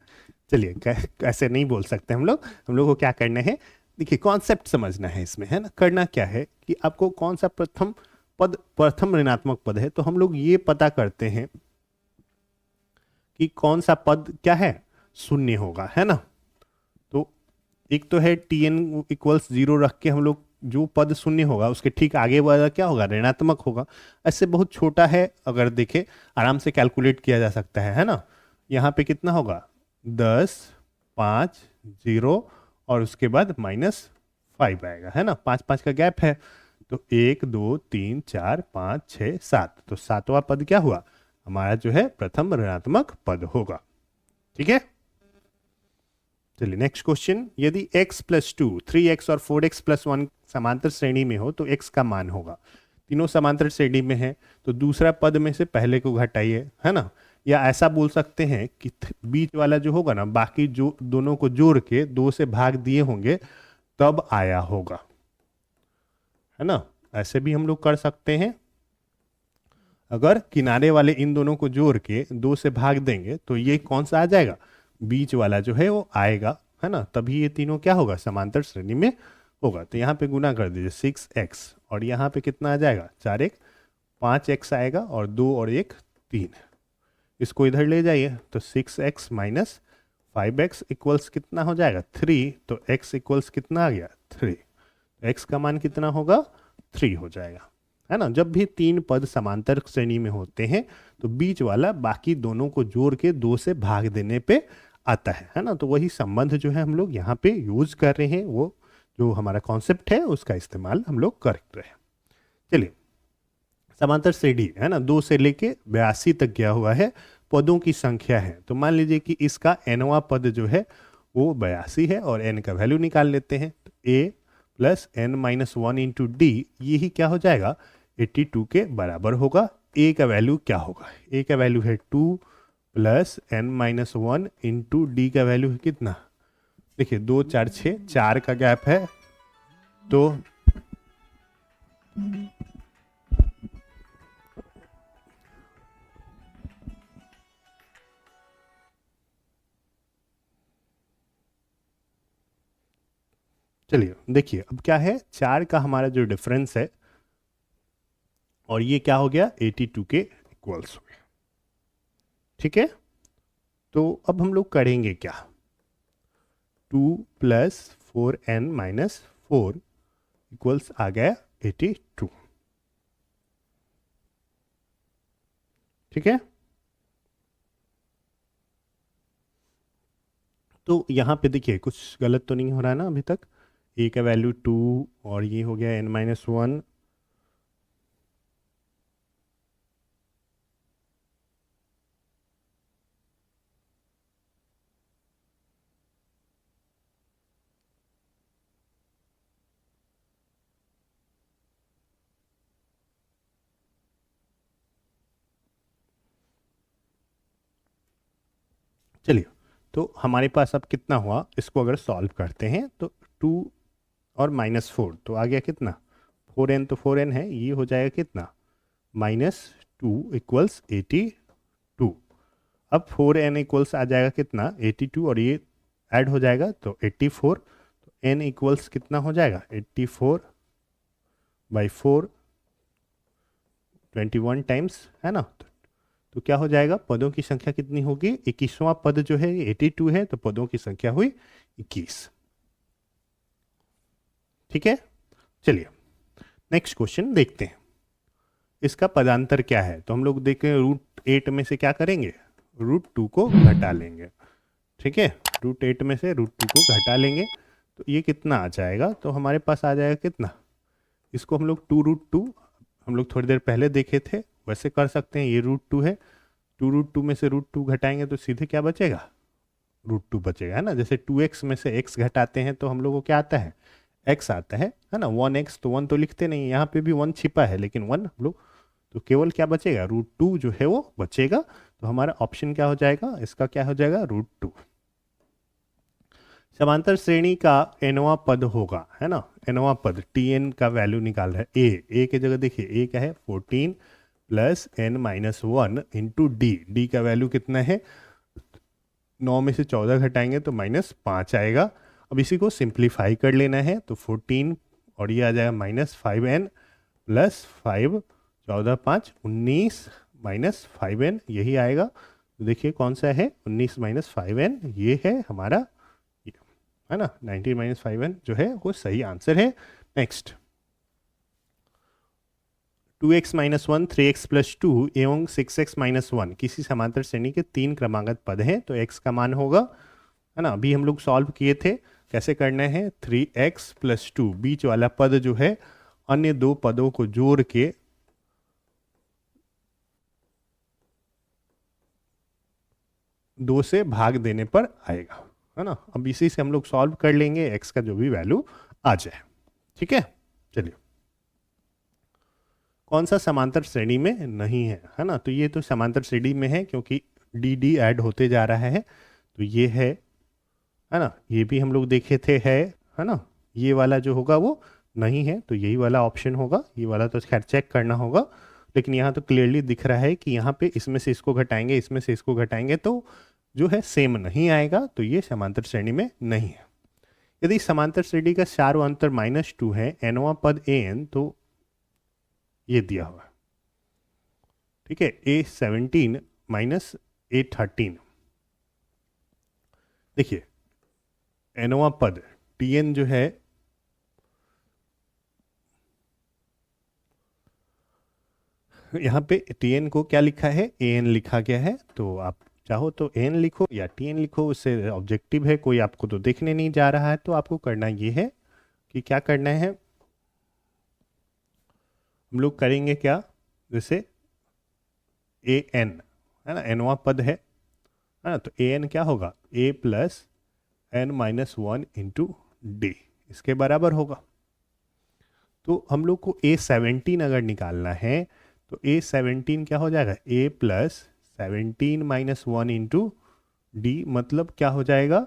चलिए ऐसे नहीं बोल सकते हम लोग को क्या करना है, देखिए कॉन्सेप्ट समझना है इसमें है ना। करना क्या है कि आपको कौन सा प्रथम ऋणात्मक पद है, तो हम लोग ये पता करते हैं कि कौन सा पद क्या है, शून्य होगा है ना। तो एक तो है Tn इक्वल्स 0 रख के हम लोग जो पद शून्य होगा उसके ठीक आगे वाला क्या होगा, ऋणात्मक होगा। ऐसे बहुत छोटा है, अगर देखे आराम से कैलकुलेट किया जा सकता है ना। यहाँ पे कितना होगा 10, 5, 0 और उसके बाद -5 आएगा है ना। 5 5 का गैप है, तो 1 2 3 4 5 6 7, तो सातवां पद क्या हुआ हमारा, जो है प्रथम ऋणात्मक पद होगा। ठीक है। चलिए नेक्स्ट क्वेश्चन, यदि x प्लस 2, 3x और 4x प्लस 1 समांतर श्रेणी में हो तो x का मान होगा। तीनों समांतर श्रेणी में है, तो दूसरा पद में से पहले को घटाइए है ना। या ऐसा बोल सकते हैं कि बीच वाला जो होगा ना, बाकी जो दोनों को जोड़ के 2 से भाग दिए होंगे तब आया होगा है ना। ऐसे भी हम लोग कर सकते हैं, अगर किनारे वाले इन दोनों को जोड़ के 2 से भाग देंगे तो ये कौन सा आ जाएगा, बीच वाला जो है वो आएगा है ना। तभी ये तीनों क्या होगा, समांतर श्रेणी में होगा। तो यहाँ पे गुना कर दीजिए 6x, और यहाँ पे कितना आ जाएगा 4 1 5x आएगा, और 2 और 1 3। इसको इधर ले जाइए, तो 6x माइनस 5x इक्वल्स कितना हो जाएगा 3, तो x इक्वल्स कितना आ गया 3, तो x का मान कितना होगा 3 हो जाएगा है ना। जब भी तीन पद समांतर श्रेणी में होते हैं तो बीच वाला बाकी दोनों को जोड़ के 2 से भाग देने पे आता है ना। तो वही संबंध जो है हम लोग यहाँ पे यूज कर रहे हैं, वो जो हमारा कॉन्सेप्ट है उसका इस्तेमाल हम लोग कर रहे हैं। चलिए, समांतर श्रेणी है ना 2 से लेके 82 तक गया हुआ है, पदों की संख्या है। तो मान लीजिए कि इसका nवां पद जो है वो 82 है, और n का वैल्यू निकाल लेते हैं। तो a plus n minus 1 into D, यही क्या हो जाएगा 82 के बराबर होगा। a का वैल्यू क्या होगा, a का वैल्यू है 2 plus n minus 1 into D का वैल्यू है कितना, देखिए 2 4 6, 4 का गैप है, तो चलिए देखिए अब क्या है, 4 का हमारा जो डिफरेंस है और ये क्या हो गया 82 के इक्वल्स हो गया। ठीक है, तो अब हम लोग करेंगे क्या, 2 प्लस 4n माइनस 4 इक्वल्स आ गया 82। ठीक है, तो यहाँ पे देखिए कुछ गलत तो नहीं हो रहा है ना अभी तक। a का वैल्यू 2 और ये हो गया n माइनस 1, चलिए तो हमारे पास अब कितना हुआ, इसको अगर सॉल्व करते हैं तो 2 और -4 तो आ गया कितना 4n, तो 4n है, ये हो जाएगा कितना -2 इक्वल्स 82। अब 4n इक्वल्स आ जाएगा कितना 82, और ये ऐड हो जाएगा तो 84, तो n इक्वल्स कितना हो जाएगा 84 बाई 4, 21 टाइम्स है ना। तो क्या हो जाएगा, पदों की संख्या कितनी होगी, 21वां पद जो है 82 है, तो पदों की संख्या हुई 21। ठीक है, चलिए नेक्स्ट क्वेश्चन देखते हैं। इसका पदांतर क्या है, तो हम लोग देखें रूट 8 में से क्या करेंगे, √2 को घटा लेंगे। ठीक है, √8 में से √2 को घटा लेंगे तो ये कितना आ जाएगा, तो हमारे पास आ जाएगा कितना, इसको हम लोग 2√2 हम लोग थोड़ी देर पहले देखे थे वैसे कर सकते हैं। ये √2 है, 2√2 में से √2 घटाएंगे तो सीधे क्या बचेगा, √2 बचेगा, है ना। जैसे 2x में से x घटाते हैं तो हम लोग को क्या आता है, x आता है ना। 1x तो 1 तो लिखते नहीं, यहाँ पे भी 1 छिपा है लेकिन 1 हम लोग, तो केवल क्या बचेगा, √2 जो है वो बचेगा। तो हमारा ऑप्शन क्या हो जाएगा, इसका क्या हो जाएगा, √2। समांतर श्रेणी का nवां पद होगा, है ना। nवां पद tn का वैल्यू निकाल रहा है, a की जगह देखिए a क्या है 14 प्लस n-1 इंटू डी का वैल्यू कितना है, 9 में से 14 घटाएंगे तो -5 आएगा। अब इसी को सिंप्लीफाई कर लेना है तो 14 और ये आ जाएगा -5n प्लस 5, 14 5 19 -5n यही आएगा। तो देखिए कौन सा है, 19 -5n ये है हमारा, है ना, 19 -5n जो है वो सही आंसर है। नेक्स्ट 2x - 1 3x + 2 एवं 6x - 1 किसी समांतर श्रेणी के 3 क्रमागत पद हैं तो x का मान होगा, है ना। अभी हम लोग सॉल्व किए थे, कैसे करना है, 3x + 2 बीच वाला पद जो है अन्य दो पदों को जोड़ के दो से भाग देने पर आएगा, है ना। अब इसी से हम लोग सॉल्व कर लेंगे, x का जो भी वैल्यू आ जाए। ठीक है, चलिए कौन सा समांतर श्रेणी में नहीं है ना। तो ये तो समांतर श्रेणी में है क्योंकि डी ऐड होते जा रहा है, तो ये है ना। ये भी हम लोग देखे थे है ना। ये वाला जो होगा वो नहीं है, तो यही वाला ऑप्शन होगा। ये वाला तो खैर चेक करना होगा, लेकिन यहाँ तो क्लियरली दिख रहा है कि यहाँ पे इसमें से इसको घटाएंगे, इसमें से इसको घटाएंगे तो जो है सेम नहीं आएगा, तो ये समांतर श्रेणी में नहीं है। यदि समांतर श्रेणी का चारों अंतर -2 है, nवां पद an, तो ये दिया हुआ है, ठीक है, a17 - a13। देखिए nवां पद tn जो है यहाँ पे tn को क्या लिखा है, an लिखा गया है। तो आप चाहो तो an लिखो या tn लिखो, उससे ऑब्जेक्टिव है, कोई आपको तो देखने नहीं जा रहा है। तो आपको करना ये है कि क्या करना है, हम लोग करेंगे क्या, जैसे an है ना, nवां पद है ना, तो an क्या होगा, a + n-1 इंटू डी, इसके बराबर होगा। तो हम लोग को a17 अगर निकालना है तो a17 क्या हो जाएगा, a + 17 - 1 इंटू डी, मतलब क्या हो जाएगा,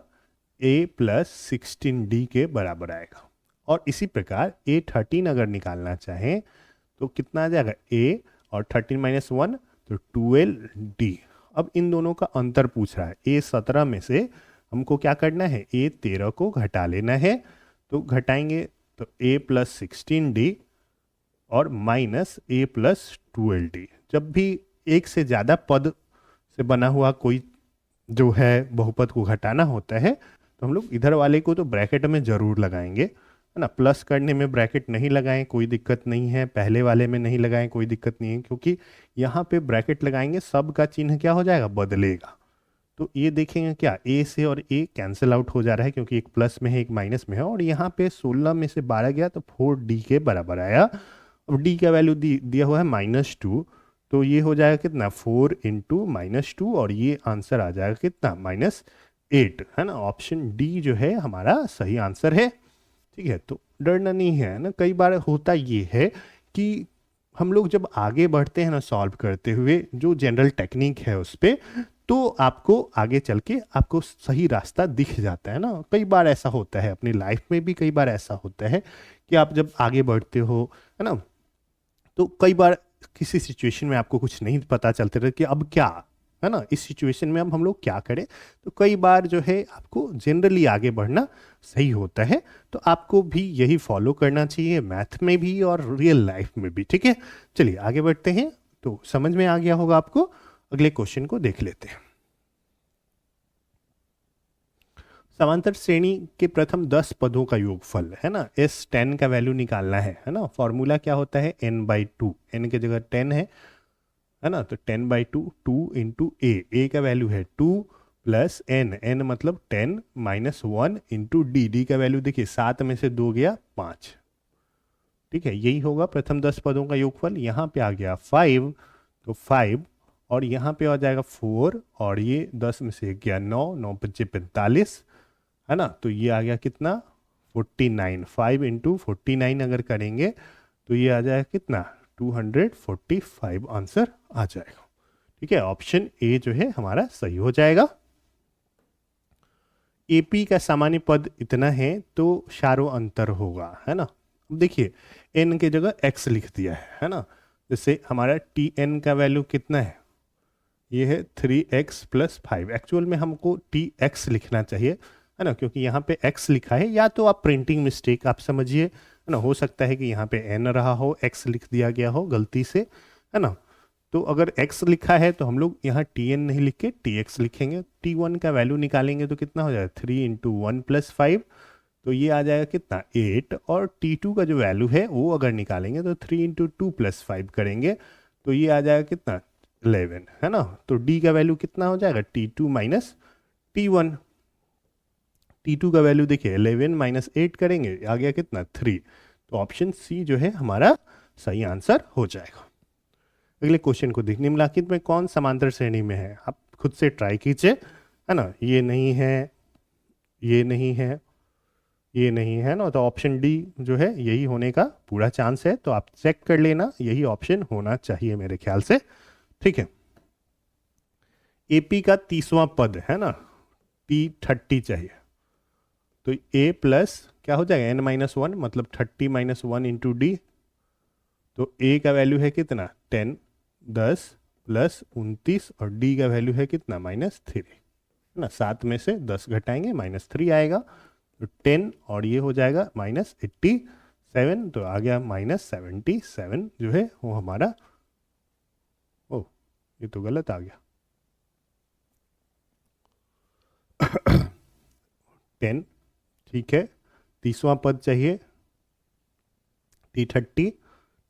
a + 16d के बराबर आएगा। और इसी प्रकार a13 अगर निकालना चाहें तो कितना आ जाएगा, a और 13 - 1 तो 12d। अब इन दोनों का अंतर पूछ रहा है, a17 में से हमको क्या करना है, a13 को घटा लेना है। तो घटाएंगे तो a + 16d और -a + 12d। जब भी एक से ज़्यादा पद से बना हुआ कोई जो है बहुपद को घटाना होता है तो हम लोग इधर वाले को तो ब्रैकेट में ज़रूर लगाएंगे, है ना। प्लस करने में ब्रैकेट नहीं लगाएं कोई दिक्कत नहीं है, पहले वाले में नहीं लगाएं कोई दिक्कत नहीं है, क्योंकि यहाँ पे ब्रैकेट लगाएंगे सब का चिन्ह क्या हो जाएगा, बदलेगा। तो ये देखेंगे क्या, ए से और ए कैंसिल आउट हो जा रहा है क्योंकि एक प्लस में है एक माइनस में है, और यहाँ पे 16 में से 12 गया तो 4d के बराबर आया। अब d का वैल्यू दिया हुआ है -2, तो ये हो जाएगा कितना, 4 इंटू -2, और ये आंसर आ जाएगा कितना, -8, है ना। ऑप्शन डी जो है हमारा सही आंसर है। ठीक है, तो डरना नहीं है ना। कई बार होता ये है कि हम लोग जब आगे बढ़ते हैं ना सॉल्व करते हुए, जो जनरल टेक्निक है उस पर, तो आपको आगे चल के आपको सही रास्ता दिख जाता है ना। कई बार ऐसा होता है अपनी लाइफ में भी, कई बार ऐसा होता है कि आप जब आगे बढ़ते हो, है ना, तो कई बार किसी सिचुएशन में आपको कुछ नहीं पता चलते रहे कि अब क्या, है ना, इस सिचुएशन में अब हम लोग क्या करें। तो कई बार जो है आपको जनरली आगे बढ़ना सही होता है, तो आपको भी यही फॉलो करना चाहिए, मैथ में भी और रियल लाइफ में भी। ठीक है, चलिए आगे बढ़ते हैं। तो समझ में आ गया होगा आपको, अगले क्वेश्चन को देख लेते हैं। समांतर श्रेणी के प्रथम 10 पदों का योगफल, है ना, S10 का वैल्यू निकालना है ना। फॉर्मूला क्या होता है, n/2, n की जगह 10 है है ना। तो 10/2 2 इंटू ए का वैल्यू है 2 प्लस एन मतलब 10 माइनस 1 इंटू डी का वैल्यू देखिए 7 में से 2 गया 5। ठीक है, यही होगा प्रथम 10 पदों का योगफल। यहाँ पे आ गया 5, तो 5 और यहाँ पे आ जाएगा 4 और ये 10 में से 1 गया 9, 9 5 45, है ना। तो ये आ गया कितना 49। 5 इंटू 49 अगर करेंगे तो ये आ जाएगा कितना 245 आंसर आ जाएगा। ठीक है, ऑप्शन ए जो है हमारा सही हो जाएगा। एपी का सामान्य पद इतना है तो शारो अंतर होगा, है ना। अब देखिए एन की जगह एक्स लिख दिया है ना। जैसे हमारा टी एन का वैल्यू कितना है, ये है 3x प्लस 5। एक्चुअल में हमको टी एक्स लिखना चाहिए, है ना, क्योंकि यहाँ पे x लिखा है। या तो आप प्रिंटिंग मिस्टेक आप समझिए, है ना, हो सकता है कि यहाँ पे n रहा हो, x लिख दिया गया हो गलती से, है ना। तो अगर x लिखा है तो हम लोग यहाँ tn नहीं लिख के tx लिखेंगे। t1 का वैल्यू निकालेंगे तो कितना हो जाएगा 3 इंटू 1 प्लस 5, तो ये आ जाएगा कितना 8। और t2 का जो वैल्यू है वो अगर निकालेंगे तो 3 इंटू 2 प्लस 5 करेंगे तो ये आ जाएगा कितना 11, है ना। तो d का वैल्यू कितना हो जाएगा t2 माइनस t1। t2 का वैल्यू देखिए 11 माइनस 8 करेंगे, आ गया कितना 3। तो ऑप्शन सी जो है हमारा सही आंसर हो जाएगा। अगले क्वेश्चन को देखिए, निम्नलिखित में कौन समांतर श्रेणी में है। आप खुद से ट्राई कीजिए, है ना। ये नहीं है, ये नहीं है, ये नहीं है ना, तो ऑप्शन डी जो है यही होने का पूरा चांस है। तो आप चेक कर लेना, यही ऑप्शन होना चाहिए मेरे ख्याल से। ठीक है, एपी का 30वां पद है ना, T30 चाहिए। तो ए प्लस क्या हो जाएगा n-1 मतलब 30 माइनस 1 इंटू डी। तो ए का वैल्यू है कितना 10, 10 प्लस 29 और डी का वैल्यू है कितना -3, है ना। 7 में से 10 घटाएंगे -3 आएगा, तो 10 और ये हो जाएगा -87, तो आ गया -77 जो है वो हमारा, ओ ये तो गलत आ गया 10। ठीक है, 30वां पद चाहिए T30।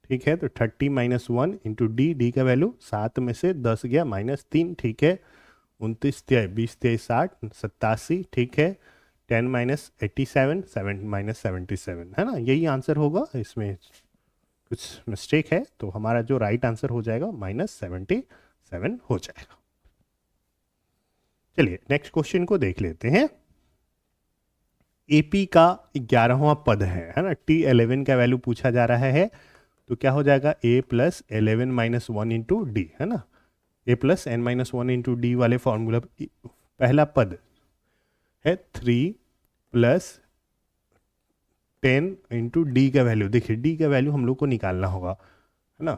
ठीक है, तो 30 माइनस 1 इंटू डी का वैल्यू 7 में से 10 गया -3। ठीक है, 29 3 20 3 60 87। ठीक है, 10 माइनस 87 7 माइनस 77, है ना। यही आंसर होगा, इसमें कुछ मिस्टेक है, तो हमारा जो राइट आंसर हो जाएगा -77 हो जाएगा। चलिए नेक्स्ट क्वेश्चन को देख लेते हैं। एपी का 11वां पद है ना। T11 का वैल्यू पूछा जा रहा है, तो क्या हो जाएगा a plus 11 minus 1 into D, है ना। a plus n minus 1 into D वाले फॉर्मूला, पहला पद है 3 प्लस 10 इंटू डी का वैल्यू। देखिए डी का वैल्यू हम लोग को निकालना होगा, है ना।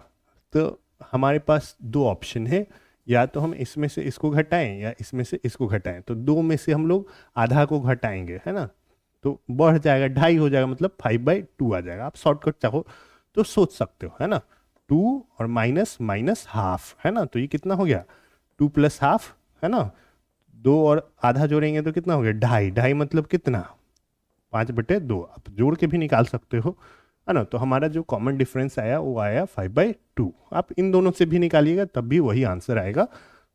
तो हमारे पास दो ऑप्शन है, या तो हम इसमें से इसको घटाएं या इसमें से इसको घटाएं। तो दो में से हम लोग आधा को घटाएंगे, है ना, तो बढ़ जाएगा 2.5 हो जाएगा, मतलब 5/2 आ जाएगा। आप शॉर्टकट चाहो तो सोच सकते हो, है ना। 2 और माइनस माइनस हाफ, है ना, तो ये कितना हो गया 2 प्लस हाफ, है ना। 2 और आधा जोड़ेंगे तो कितना हो गया 2.5, 2.5 मतलब कितना 5/2। आप जोड़ के भी निकाल सकते हो, है ना। तो हमारा जो कॉमन डिफरेंस आया वो आया 5/2। आप इन दोनों से भी निकालिएगा तब भी वही आंसर आएगा।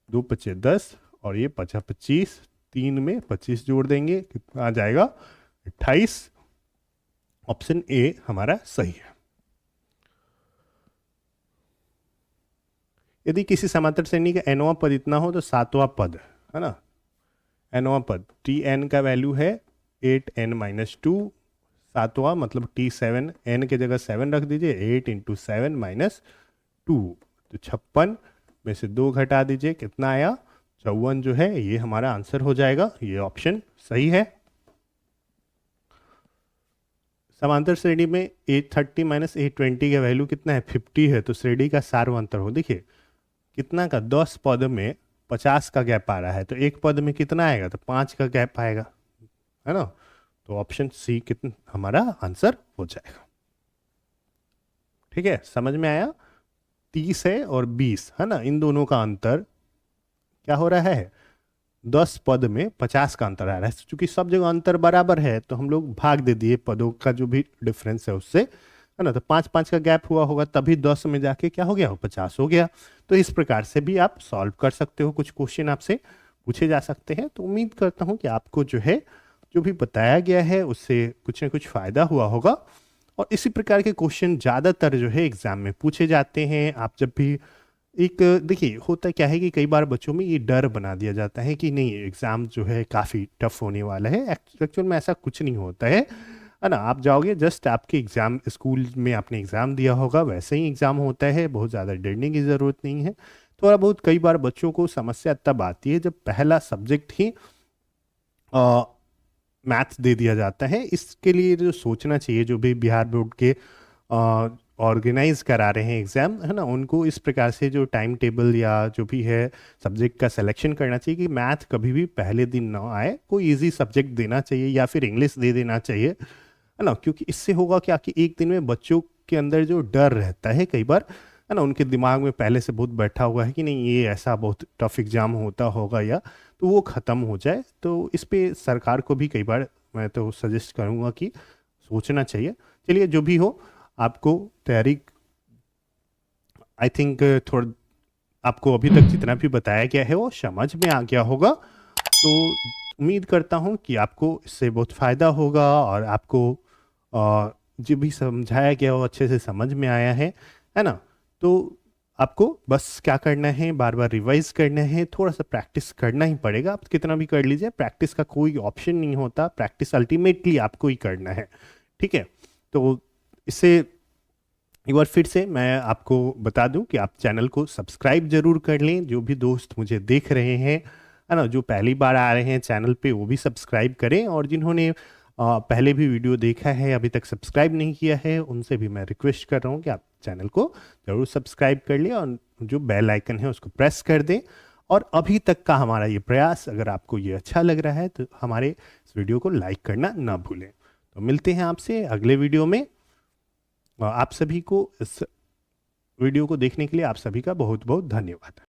2 × 5 = 10 और ये 5 × 25, 3 में 25 जोड़ देंगे, कितना आ जाएगा 28। ऑप्शन ए हमारा सही है। यदि किसी समांतर श्रेणी का nवां पद इतना हो तो 7वां पद, है ना, nवां पद Tn का वैल्यू है 8n-2, 7वां मतलब T7, n के जगह 7 रख दीजिए, 8 इंटू 7 माइनस 2, तो 56 में से 2 घटा दीजिए, कितना आया 54 जो है ये हमारा आंसर हो जाएगा। ये ऑप्शन सही है। समांतर श्रेणी में 830 माइनस 820 का वैल्यू कितना है 50 है, तो श्रेणी का सार्वंतर हो। देखिए कितना का 10 पद में 50 का गैप आ रहा है, तो एक पद में कितना आएगा तो 5 का गैप आएगा, है ना। तो ऑप्शन सी कितना हमारा आंसर हो जाएगा। ठीक है, समझ में आया। 30 है और 20, है ना, इन दोनों का अंतर क्या हो रहा है 10 पद में 50 का अंतर आ रहा है। चूंकि सब जगह अंतर बराबर है तो हम लोग भाग दे दिए पदों का जो भी डिफरेंस है उससे, है ना। तो 5-5 का गैप हुआ होगा, तभी 10 में जाके क्या हो गया, 50 हो गया। तो इस प्रकार से भी आप सॉल्व कर सकते हो, कुछ क्वेश्चन आपसे पूछे जा सकते हैं। तो उम्मीद करता हूँ कि आपको जो है, जो भी बताया गया है उससे कुछ ना कुछ फ़ायदा हुआ होगा। और इसी प्रकार के क्वेश्चन ज़्यादातर जो है एग्ज़ाम में पूछे जाते हैं। आप जब भी एक देखिए, होता क्या है कि कई बार बच्चों में ये डर बना दिया जाता है कि नहीं, एग्ज़ाम जो है काफ़ी टफ होने वाला है। एक्चुअल में ऐसा कुछ नहीं होता है ना। आप जाओगे, जस्ट आपके एग्ज़ाम, स्कूल में आपने एग्ज़ाम दिया होगा वैसे ही एग्ज़ाम होता है, बहुत ज़्यादा डरने की ज़रूरत नहीं है। थोड़ा बहुत कई बार बच्चों को समस्या तब आती है जब पहला सब्जेक्ट ही मैथ्स दे दिया जाता है। इसके लिए जो सोचना चाहिए, जो भी बिहार बोर्ड के ऑर्गेनाइज करा रहे हैं एग्ज़ाम, है ना, उनको इस प्रकार से जो टाइम टेबल या जो भी है सब्जेक्ट का सिलेक्शन करना चाहिए कि मैथ कभी भी पहले दिन ना आए, कोई इजी सब्जेक्ट देना चाहिए या फिर इंग्लिश दे देना चाहिए, है ना। क्योंकि इससे होगा क्या कि एक दिन में बच्चों के अंदर जो डर रहता है कई बार, है ना, उनके दिमाग में पहले से बहुत बैठा हुआ है कि नहीं ये ऐसा बहुत टफ एग्ज़ाम होता होगा, या तो वो ख़त्म हो जाए। तो इस पे सरकार को भी कई बार मैं तो सजेस्ट करूँगा कि सोचना चाहिए। चलिए, जो भी हो, आपको तैयारी, आई थिंक थोड़ा आपको अभी तक जितना भी बताया गया है वो समझ में आ गया होगा। तो उम्मीद करता हूँ कि आपको इससे बहुत फ़ायदा होगा और आपको जो भी समझाया गया वो अच्छे से समझ में आया है ना। तो आपको बस क्या करना है, बार बार रिवाइज करना है, थोड़ा सा प्रैक्टिस करना ही पड़ेगा। आप कितना भी कर लीजिए, प्रैक्टिस का कोई ऑप्शन नहीं होता, प्रैक्टिस अल्टीमेटली आपको ही करना है, ठीक है। तो इससे एक बार फिर से मैं आपको बता दूं कि आप चैनल को सब्सक्राइब जरूर कर लें। जो भी दोस्त मुझे देख रहे हैं, है ना, जो पहली बार आ रहे हैं चैनल पे, वो भी सब्सक्राइब करें। और जिन्होंने पहले भी वीडियो देखा है, अभी तक सब्सक्राइब नहीं किया है, उनसे भी मैं रिक्वेस्ट कर रहा हूँ कि आप चैनल को ज़रूर सब्सक्राइब कर लें और जो बेल आइकन है उसको प्रेस कर दें। और अभी तक का हमारा ये प्रयास, अगर आपको ये अच्छा लग रहा है तो हमारे इस वीडियो को लाइक करना ना भूलें। तो मिलते हैं आपसे अगले वीडियो में। आप सभी को इस वीडियो को देखने के लिए आप सभी का बहुत बहुत धन्यवाद।